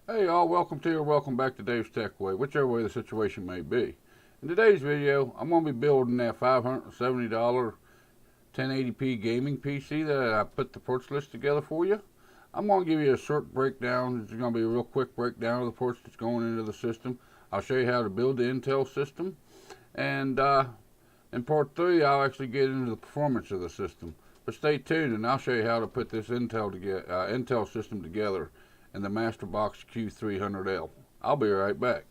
Hey y'all, welcome to or welcome back to Dave's Tech Way, whichever way the situation may be. In today's video, I'm going to be building that $570 1080p gaming PC that I put the parts list together for you. I'm going to give you a short breakdown. It's going to be a real quick breakdown of the parts that's going into the system. I'll show you how to build the Intel system. And in part 3, I'll actually get into the performance of the system. But stay tuned and I'll show you how to put this Intel system together in the Masterbox Q300L. I'll be right back.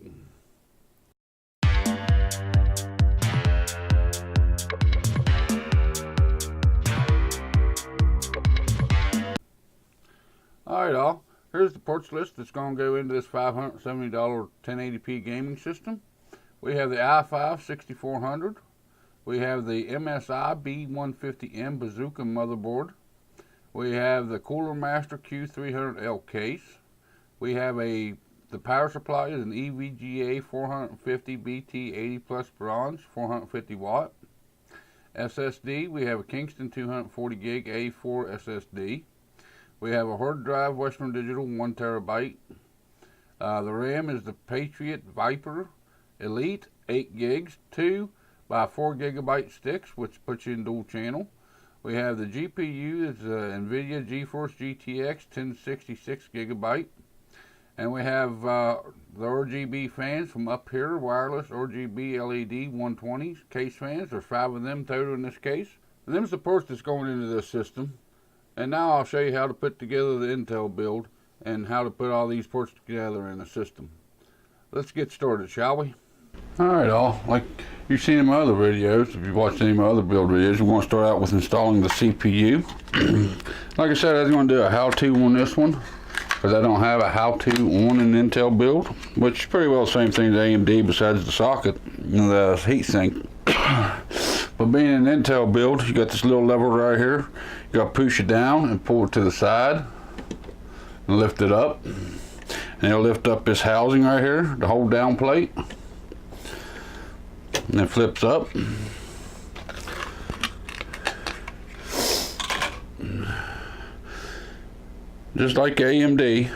Alright all, here's the parts list that's going to go into this $570 1080p gaming system. We have the i5-6400. We have the MSI B150M Bazooka motherboard. We have the Cooler Master Q300L case. We have the power supply is an EVGA 450 BT 80 plus bronze, 450 watt. SSD, we have a Kingston 240 gig A4 SSD. We have a hard drive Western Digital 1 terabyte. The RAM is the Patriot Viper Elite 8 gigs, 2 by 4 gigabyte sticks, which puts you in dual channel. We have the GPU, it's NVIDIA GeForce GTX 1066 gigabyte. And we have the RGB fans from upHere, Wireless RGB LED 120s, case fans. There's 5 of them total in this case. And them's the parts that's going into this system. And now I'll show you how to put together the Intel build and how to put all these parts together in the system. Let's get started, shall we? Alright all, like you've seen in my other videos, if you've watched any of my other build videos, we're going to start out with installing the CPU. Like I said, I was going to do a how-to on this one, because I don't have a how-to on an Intel build, which is pretty well the same thing as AMD besides the socket and the heatsink. But being an Intel build, you got this little lever right here. You got to push it down and pull it to the side and lift it up. And it'll lift up this housing right here, the hold down plate. And it flips up. Just like AMD,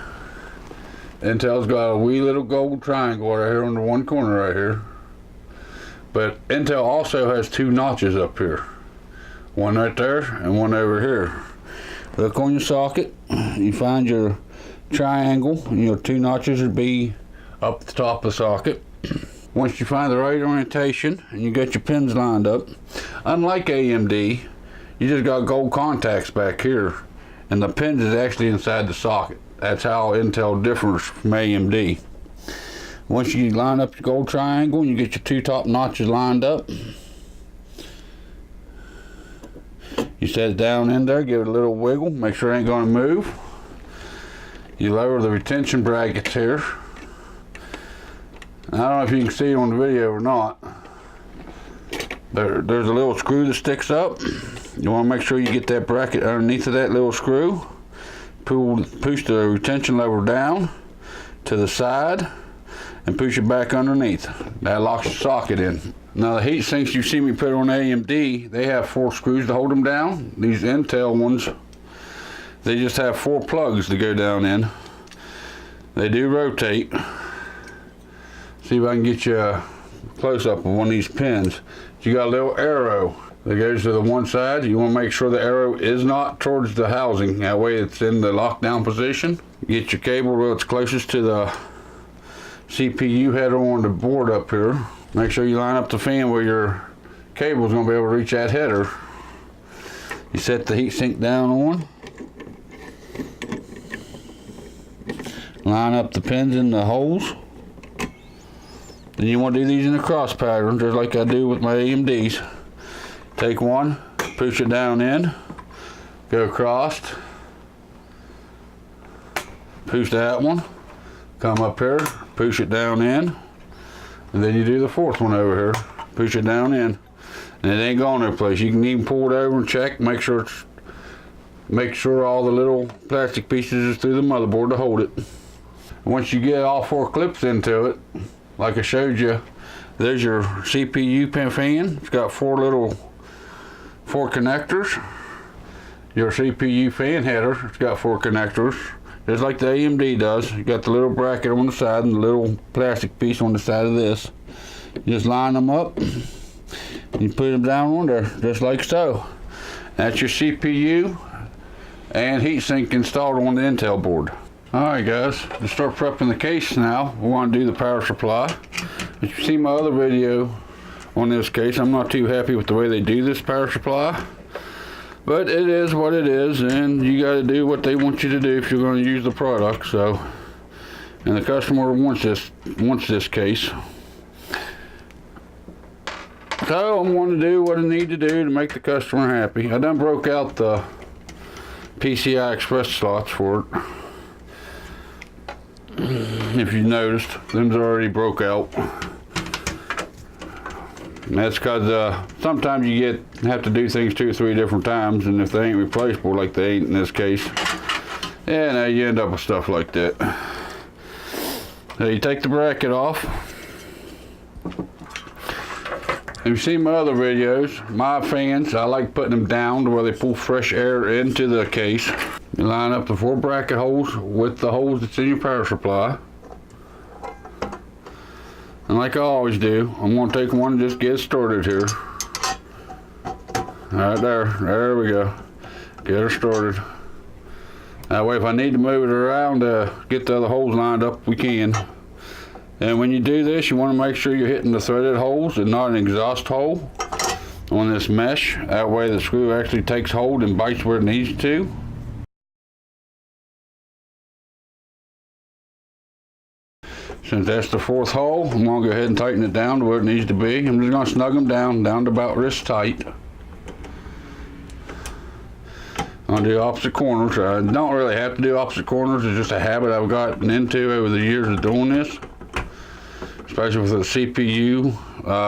Intel's got a wee little gold triangle right here on the one corner right here. But Intel also has 2 notches up here. One right there and one over here. Look on your socket, you find your triangle, and your 2 notches would be up the top of the socket. Once you find the right orientation and you get your pins lined up, unlike AMD, you just got gold contacts back here and the pins is actually inside the socket. That's how Intel differs from AMD. Once you line up your gold triangle and you get your 2 top notches lined up, you set it down in there, give it a little wiggle, make sure it ain't going to move. You lower the retention brackets here. I don't know if you can see it on the video or not. There's a little screw that sticks up. You want to make sure you get that bracket underneath of that little screw. Push the retention lever down to the side and push it back underneath. That locks the socket in. Now the heat sinks you see me put on AMD, they have 4 screws to hold them down. These Intel ones, they just have 4 plugs to go down in. They do rotate. See if I can get you a close-up of one of these pins. You got a little arrow that goes to the one side. You want to make sure the arrow is not towards the housing. That way it's in the lockdown position. Get your cable where it's closest to the CPU header on the board up here. Make sure you line up the fan where your cable is going to be able to reach that header. You set the heatsink down on. Line up the pins in the holes. Then you want to do these in a cross pattern, just like I do with my AMDs. Take one, push it down in, go across, push that one, come up here, push it down in, and then you do the 4th one over here, push it down in, and it ain't going no place. You can even pull it over and check, make sure all the little plastic pieces is through the motherboard to hold it. Once you get all 4 clips into it, like I showed you, there's your CPU pin fan. It's got 4 connectors. Your CPU fan header, it's got 4 connectors. just like the AMD does. You got the little bracket on the side and the little plastic piece on the side of this. You just line them up, you put them down on there, just like so. That's your CPU and heatsink installed on the Intel board. Alright guys, to start prepping the case now, we want to do the power supply. If you see my other video on this case, I'm not too happy with the way they do this power supply. But it is what it is, and you got to do what they want you to do if you're going to use the product. So, and the customer wants this case. So I'm going to do what I need to do to make the customer happy. I done broke out the PCI Express slots for it. If you noticed, them's already broke out. And that's because sometimes you have to do things 2 or 3 different times, and if they ain't replaceable like they ain't in this case, yeah, now you end up with stuff like that. So you take the bracket off. If you've seen my other videos, my fans, I like putting them down to where they pull fresh air into the case. You line up the 4 bracket holes with the holes that's in your power supply. And like I always do, I'm going to take one and just get it started here. Right there we go. Get her started. That way if I need to move it around to get the other holes lined up, we can. And when you do this, you want to make sure you're hitting the threaded holes and not an exhaust hole on this mesh. That way the screw actually takes hold and bites where it needs to. Since that's the 4th hole, I'm going to go ahead and tighten it down to where it needs to be. I'm just going to snug them down to about wrist tight. I'll do opposite corners. I don't really have to do opposite corners. It's just a habit I've gotten into over the years of doing this. Especially with the CPU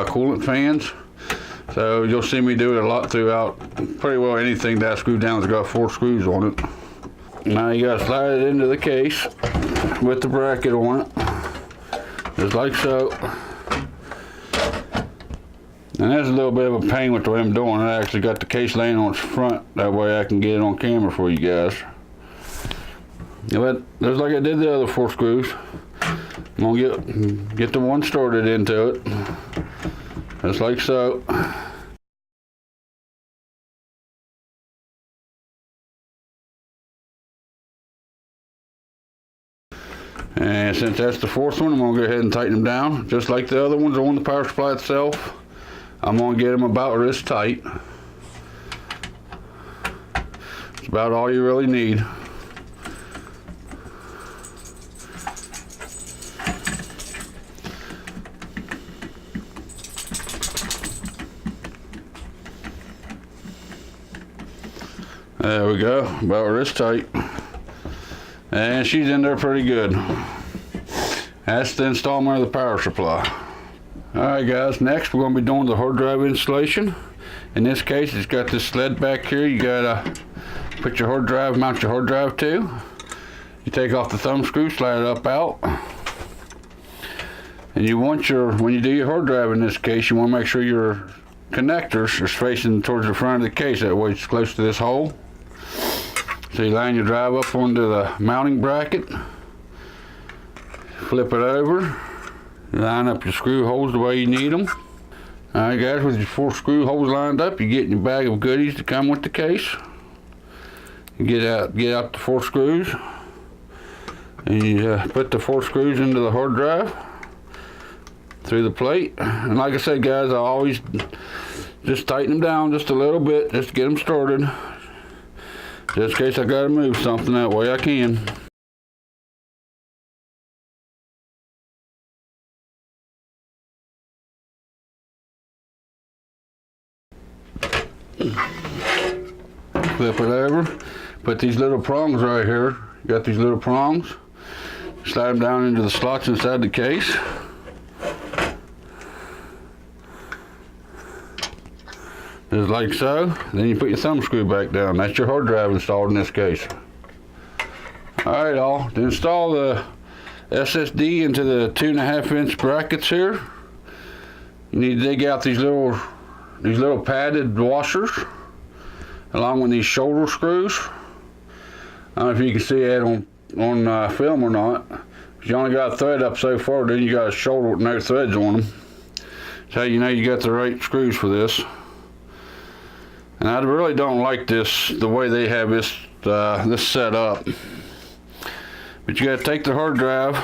coolant fans. So you'll see me do it a lot throughout pretty well anything that screw down has got 4 screws on it. Now you got to slide it into the case with the bracket on it. Just like so. And that's a little bit of a pain with the way I'm doing it. I actually got the case laying on its front. That way I can get it on camera for you guys. But just like I did the other 4 screws, I'm gonna get the one started into it. Just like so. And since that's the 4th one, I'm going to go ahead and tighten them down. Just like the other ones on the power supply itself. I'm going to get them about wrist tight. It's about all you really need. There we go, about wrist tight. And she's in there pretty good. That's the installment of the power supply. Alright guys, next we're going to be doing the hard drive installation. In this case, it's got this sled back here. You gotta put your hard drive, mount your hard drive to. You take off the thumb screw, slide it up out. And you want when you do your hard drive in this case, you want to make sure your connectors are facing towards the front of the case. That way it's close to this hole. So you line your drive up onto the mounting bracket, flip it over, line up your screw holes the way you need them. Alright guys, with your 4 screw holes lined up, you get your bag of goodies to come with the case. You get out the 4 screws, and you put the 4 screws into the hard drive through the plate. And like I said guys, I always just tighten them down just a little bit just to get them started. Just in case I gotta move something, that way I can. Flip it over. Put these little prongs right here. You got these little prongs. Slide them down into the slots inside the case. Just like so. Then you put your thumb screw back down. That's your hard drive installed in this case. Alright all, to install the SSD into the 2.5-inch brackets here, you need to dig out these little padded washers along with these shoulder screws. I don't know if you can see that on on film or not. If you only got a thread up so far, then you got a shoulder with no threads on them. That's how you know you got the right screws for this. And I really don't like this, the way they have this this set up. But you got to take the hard drive,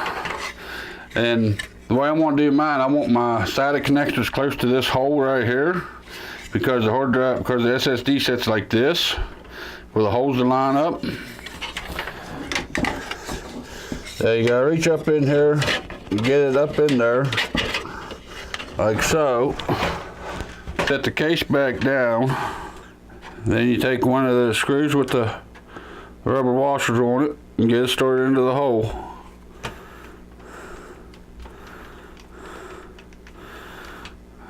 and the way I want to do mine, I want my SATA connectors close to this hole right here, because the hard drive, because the SSD sets like this, where the holes will line up. There you go. Reach up in here and get it up in there, like so. Set the case back down. Then you take one of the screws with the rubber washers on it and get it started into the hole.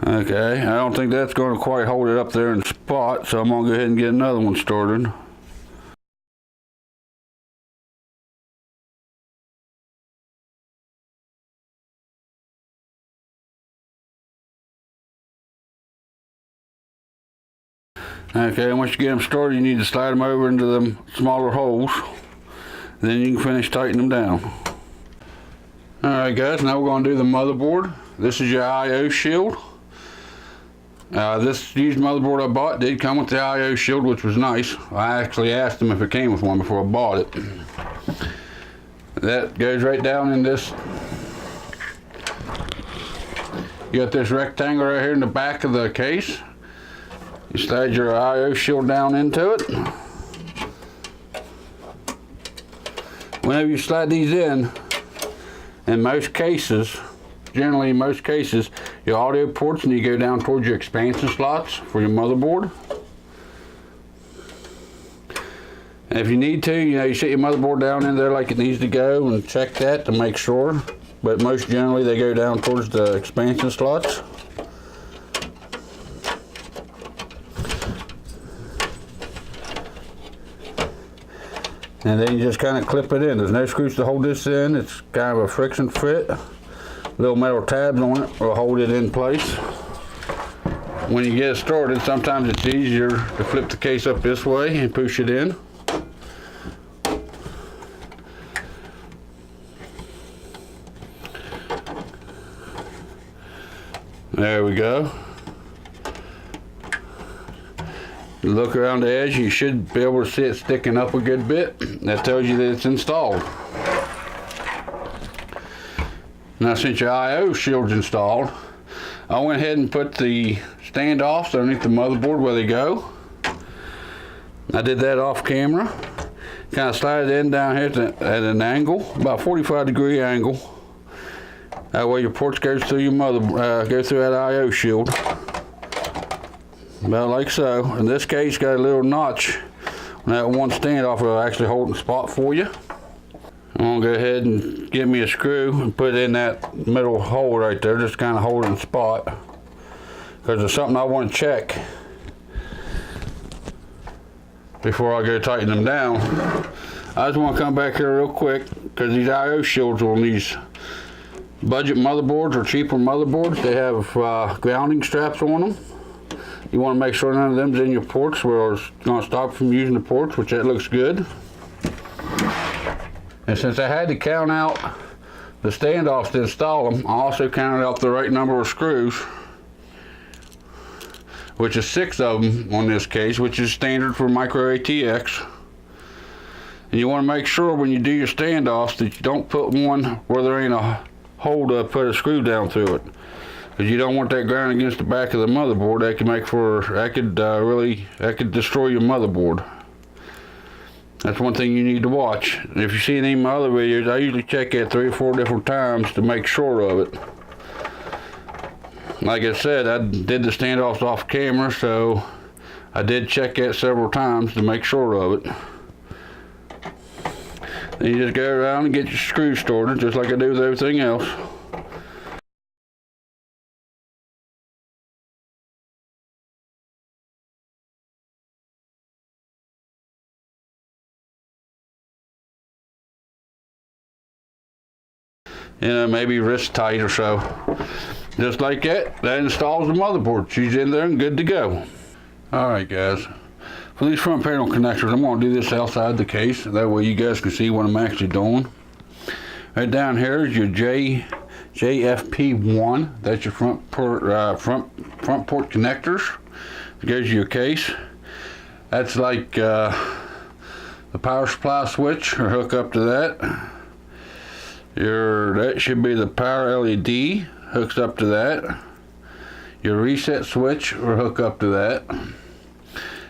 Okay, I don't think that's going to quite hold it up there in spot, so I'm going to go ahead and get another one started. Okay, once you get them started, you need to slide them over into them smaller holes. Then you can finish tightening them down. Alright guys, now we're going to do the motherboard. This is your I/O shield. This used motherboard I bought did come with the I/O shield, which was nice. I actually asked them if it came with one before I bought it. That goes right down in this. You got this rectangle right here in the back of the case. You slide your I/O shield down into it. Whenever you slide these in most cases, generally in most cases, your audio ports need to go down towards your expansion slots for your motherboard. And if you need to, you set your motherboard down in there like it needs to go and check that to make sure. But most generally they go down towards the expansion slots. And then you just kind of clip it in. There's no screws to hold this in. It's kind of a friction fit. Little metal tabs on it will hold it in place. When you get it started, sometimes it's easier to flip the case up this way and push it in. There we go. Look around the edge, you should be able to see it sticking up a good bit. That tells you that it's installed. Now since your I/O shield's installed, I went ahead and put the standoffs underneath the motherboard where they go. I did that off camera. Kind of slide it in down here at an angle, about 45-degree angle. That way your ports goes through your go through that I/O shield. About like so. In this case, got a little notch on that one standoff will actually hold the spot for you. I'm gonna go ahead and get me a screw and put it in that middle hole right there, just kind of hold it in spot. Because there's something I want to check before I go tighten them down. I just want to come back here real quick, because these I/O shields on these budget motherboards or cheaper motherboards, they have grounding straps on them. You want to make sure none of them's in your ports where it's going to stop from using the ports, which that looks good. And since I had to count out the standoffs to install them, I also counted out the right number of screws, which is 6 of them on this case, which is standard for micro ATX. And you want to make sure when you do your standoffs that you don't put one where there ain't a hole to put a screw down through it. Because you don't want that ground against the back of the motherboard. That could make for, that could destroy your motherboard. That's one thing you need to watch. If you see any of my other videos, I usually check it 3 or 4 different times to make sure of it. Like I said, I did the standoffs off camera, so I did check it several times to make sure of it. Then you just go around and get your screws started, just like I do with everything else. You know, maybe wrist tight or so. Just like that, that installs the motherboard. She's in there and good to go. Alright guys, For these front panel connectors, I'm going to do this outside the case. That way you guys can see what I'm actually doing. Right down here is your JFP1. That's your front port connectors. It gives you your case. That's like the power supply switch, or hook up to that. That should be the power LED, hooks up to that. Your reset switch, or hook up to that.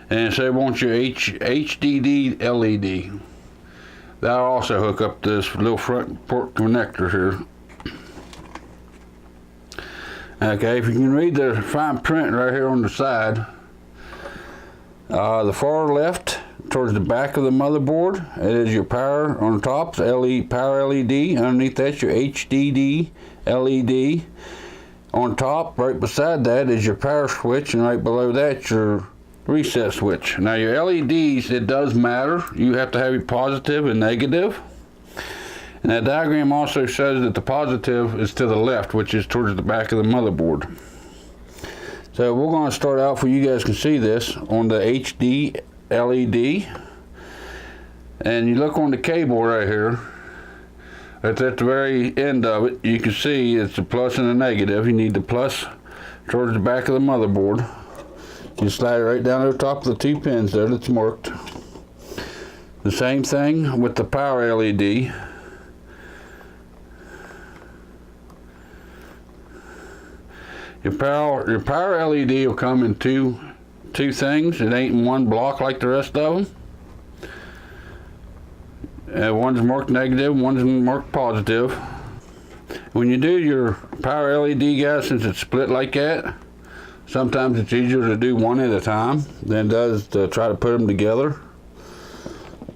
And so it wants your HDD LED. That'll also hook up to this little front port connector here. Okay, if you can read the fine print right here on the side, the far left towards the back of the motherboard, it is your power on the top, power LED. Underneath that's your HDD LED. On top, right beside that, is your power switch, and right below that, your reset switch. Now your LEDs, it does matter. You have to have your positive and negative. And that diagram also shows that the positive is to the left, which is towards the back of the motherboard. So we're going to start out, for you guys can see this, on the HD LED. And you look on the cable right here. It's at the very end of it. You can see it's a plus and a negative. You need the plus towards the back of the motherboard. You slide it right down over top of the two pins there that's marked. The same thing with the power LED. Your power LED will come in two things. It ain't in one block like the rest of them. One's marked negative, one's marked positive. When you do your power LED, guys, since it's split like that, sometimes it's easier to do one at a time than it does to try to put them together.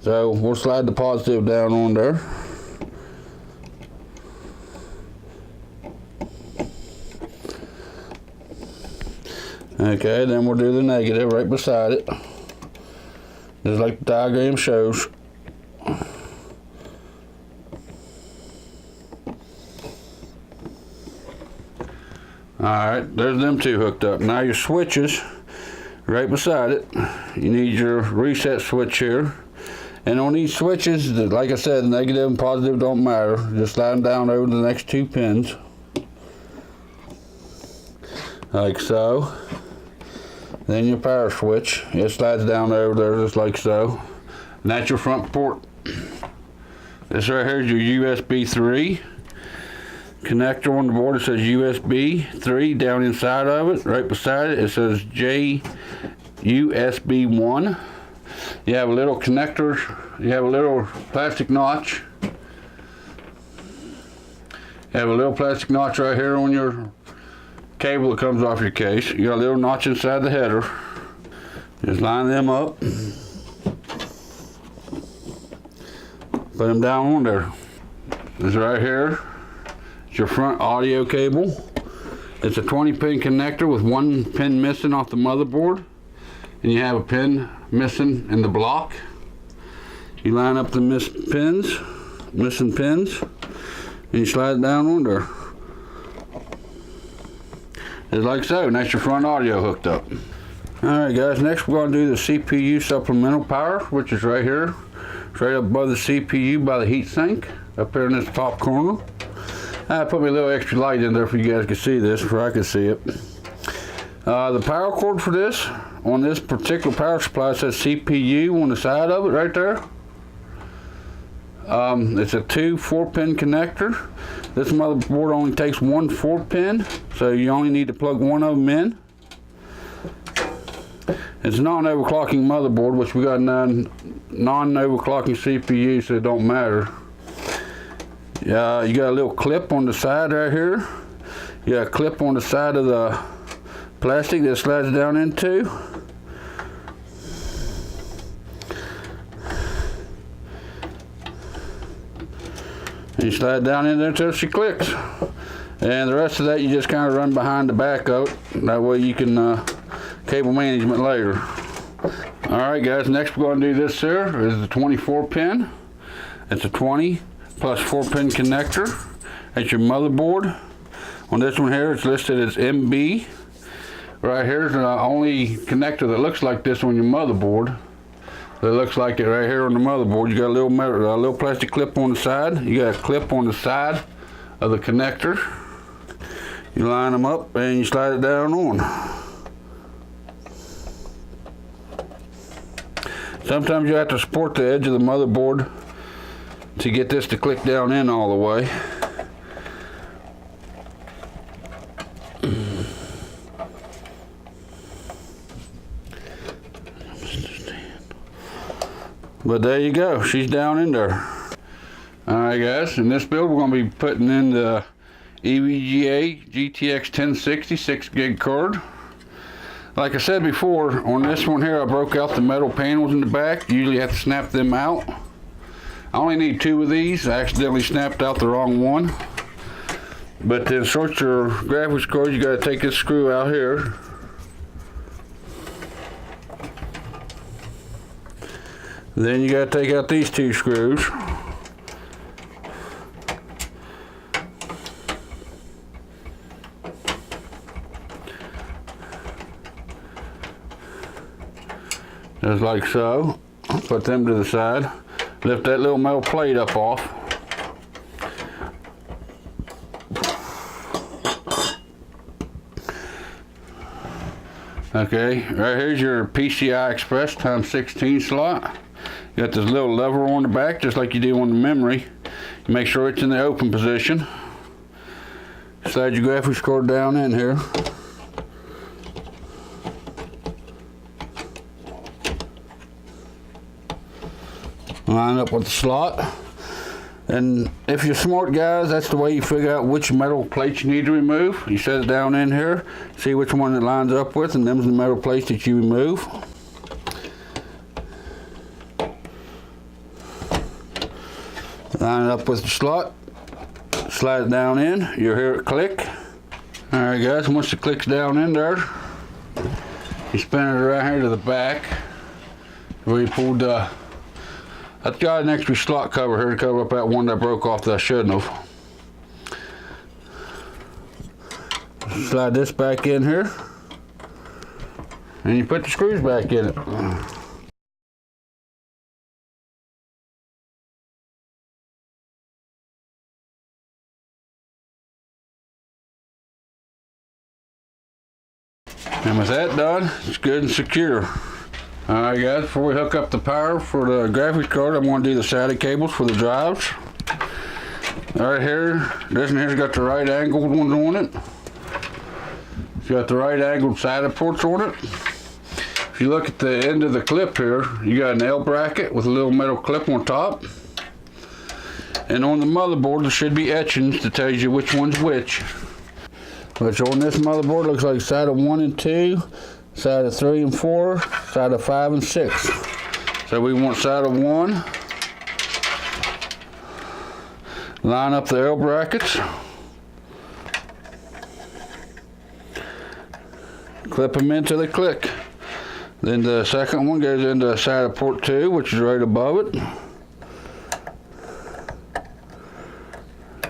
So we'll slide the positive down on there. Okay, then we'll do the negative right beside it, just like the diagram shows. Alright, there's them two hooked up. Now your switches, right beside it, you need your reset switch here. And on these switches, like I said, negative and positive don't matter. Just slide them down over the next two pins. Like so. Then your power switch, it slides down over there just like so. And that's your front port. This right here is your USB 3 connector on the board. It says USB 3 down inside of it. Right beside it, it says USB 1. You have a little connector, you have a little plastic notch. You have a little plastic notch right here on your cable that comes off your case. You got a little notch inside the header. Just line them up. Put them down on there. This right here is your front audio cable. It's a 20-pin connector with one pin missing off the motherboard. And you have a pin missing in the block. You line up the missing pins, and you slide it down on there. Just like so, and that's your front audio hooked up. Alright guys, next we're going to do the CPU supplemental power, which is right here. It's right up above the CPU by the heatsink, up there in this top corner. I put me a little extra light in there for you guys to see this, before I can see it. The power cord for this, on this particular power supply, says CPU on the side of it right there. It's a 2 4-pin connector. This motherboard only takes one 4-pin, so you only need to plug one of them in. It's a non-overclocking motherboard, which we got non-overclocking CPU, so it don't matter. You got a little clip on the side right here. You got a clip on the side of the plastic that slides down into. And you slide down in there until she clicks. And the rest of that you just kind of run behind the back of it. That way you can cable management later. Alright guys, next we're going to do this here is the 24-pin. It's a 20 plus 4-pin connector. That's your motherboard. On this one here it's listed as MB Right here's the only connector that looks like this on your motherboard. That looks like it right here on the motherboard. You got a little plastic clip on the side. You got a clip on the side of the connector. You line them up and you slide it down on. Sometimes you have to support the edge of the motherboard to get this to click down in all the way. But there you go, she's down in there. Alright guys, in this build we're going to be putting in the EVGA GTX 1060 6 gig card. Like I said before, on this one here I broke out the metal panels in the back. You usually have to snap them out. I only need 2 of these. I accidentally snapped out the wrong one. But to insert your graphics card, you got to take this screw out here. Then you got to take out these 2 screws. Just like so. Put them to the side. Lift that little metal plate up off. Okay, right here's your PCI Express ×16 slot. You got this little lever on the back, just like you do on the memory. Make sure it's in the open position. Slide your graphics card down in here. Line up with the slot. And if you're smart guys, that's the way you figure out which metal plates you need to remove. You set it down in here, see which one it lines up with, and them's the metal plates that you remove. Line it up with the slot, slide it down in, you'll hear it click. Alright guys, once it clicks down in there, you spin it around here to the back where you pulled the I've got an extra slot cover here to cover up that one that broke off that I shouldn't have. Slide this back in here, and you put the screws back in it. And with that done, it's good and secure. Alright guys, before we hook up the power for the graphics card, I'm going to do the SATA cables for the drives. Right here, this one here's got the right angled ones on it. It's got the right angled SATA ports on it. If you look at the end of the clip here, you got an L bracket with a little metal clip on top. And on the motherboard there should be etchings that tells you which one's which. Which on this motherboard looks like SATA 1 and 2. SATA 3 and 4, SATA 5 and 6. So we want SATA 1. Line up the L brackets. Clip them in till they click. Then the second one goes into SATA port 2, which is right above it.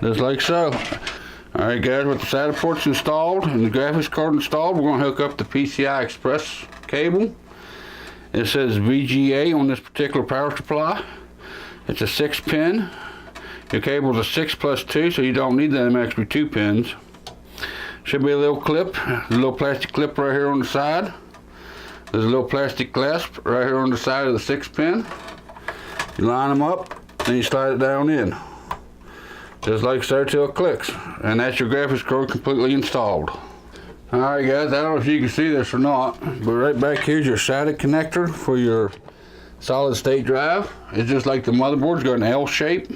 Just like so. Alright guys, with the SATA ports installed and the graphics card installed, we're going to hook up the PCI Express cable. It says VGA on this particular power supply. It's a 6-pin. Your cable's a 6 plus 2, so you don't need them extra 2 pins. Should be a little clip, a little plastic clip right here on the side. There's a little plastic clasp right here on the side of the 6-pin. You line them up and you slide it down in. Just like so till it clicks. And that's your graphics card completely installed. Alright guys, I don't know if you can see this or not, but right back here's your SATA connector for your solid state drive. It's just like the motherboard's got an L shape.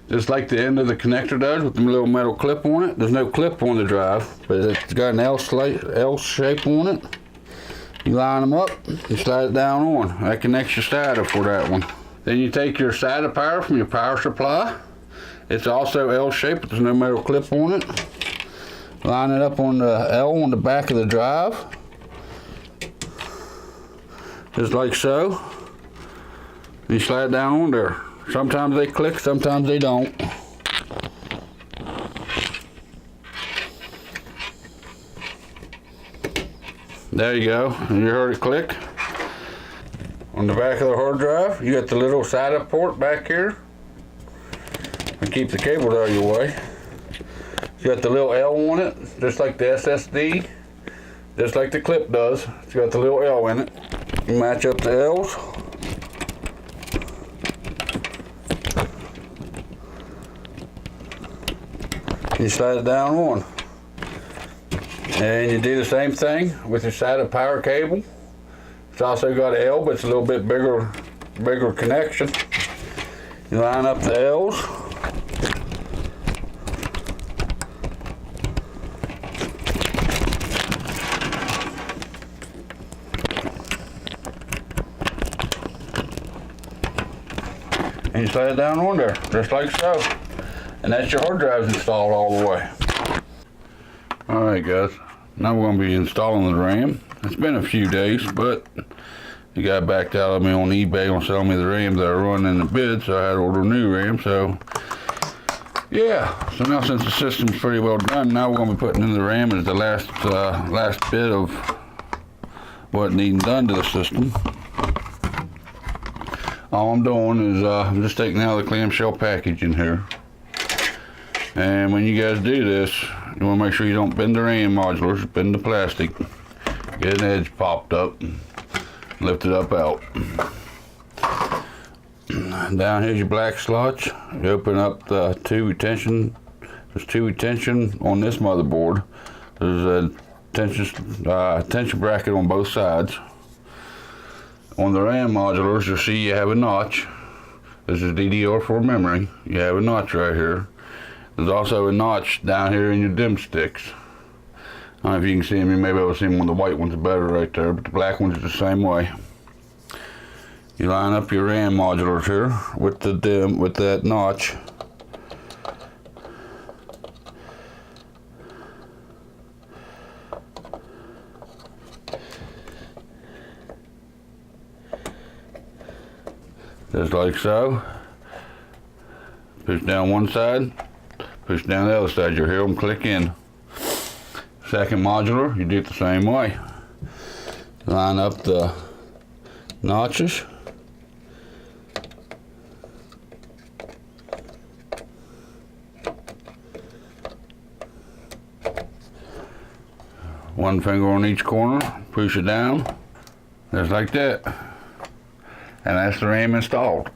Just like the end of the connector does with the little metal clip on it. There's no clip on the drive, but it's got an L shape on it. You line them up, you slide it down on. That connects your SATA for that one. Then you take your SATA power from your power supply. It's also L-shaped, but there's no metal clip on it. Line it up on the L on the back of the drive. Just like so. You slide it down on there. Sometimes they click, sometimes they don't. There you go. You heard it click. On the back of the hard drive, you got the little SATA port back here. And keep the cables out of your way. You got the little L on it, just like the SSD, just like the clip does. It's got the little L in it. You match up the L's. You slide it down one. And you do the same thing with your SATA power cable. It's also got an L, but it's a little bit bigger connection. You line up the L's. And you slide it down on there, just like so. And that's your hard drives installed all the way. Alright guys, now we're going to be installing the RAM. It's been a few days, but the guy backed out of me on eBay on selling me the RAM that I run in the bid, so I had to order new RAM. So yeah, so now since the system's pretty well done, now we're going to be putting in the RAM as the last bit of what needing done to the system. All I'm doing is I'm just taking out the clamshell package in here. And when you guys do this, you want to make sure you don't bend the RAM modulars, bend the plastic. Get an edge popped up, lift it up out. Down here's your black slots. You open up the two retention. There's two retention on this motherboard. There's a tension bracket on both sides. On the RAM modulars, you'll see you have a notch. This is DDR4 memory. You have a notch right here. There's also a notch down here in your dim sticks. I don't know if you can see them. You may be able to see them on the white ones better right there, but the black ones are the same way. You line up your RAM modulars here with that notch. Just like so. Push down one side, push down the other side. You'll hear them click in. Second modular, you do it the same way. Line up the notches. One finger on each corner, push it down, just like that. And that's the RAM installed.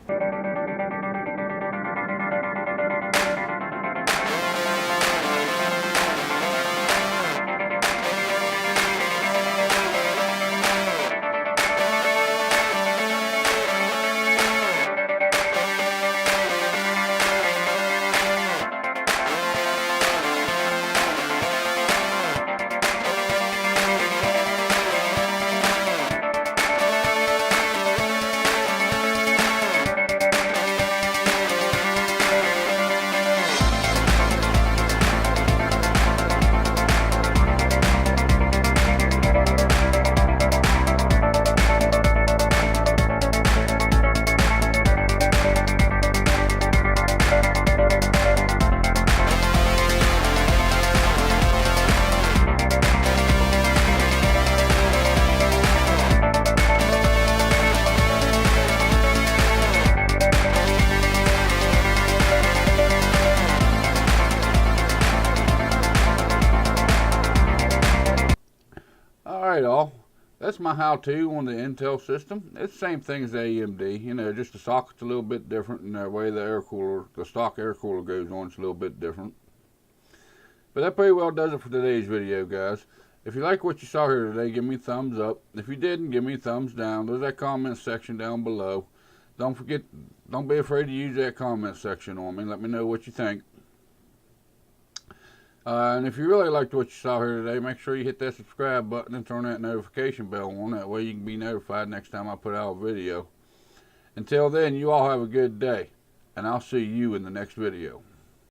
Alright all, that's my how-to on the Intel system. It's the same thing as the AMD, you know, just the socket's a little bit different and the way the stock air cooler goes on is a little bit different. But that pretty well does it for today's video, guys. If you like what you saw here today, give me a thumbs up. If you didn't, give me a thumbs down. There's that comment section down below. Don't be afraid to use that comment section on me. Let me know what you think. And if you really liked what you saw here today, make sure you hit that subscribe button and turn that notification bell on. That way you can be notified next time I put out a video. Until then, you all have a good day, and I'll see you in the next video.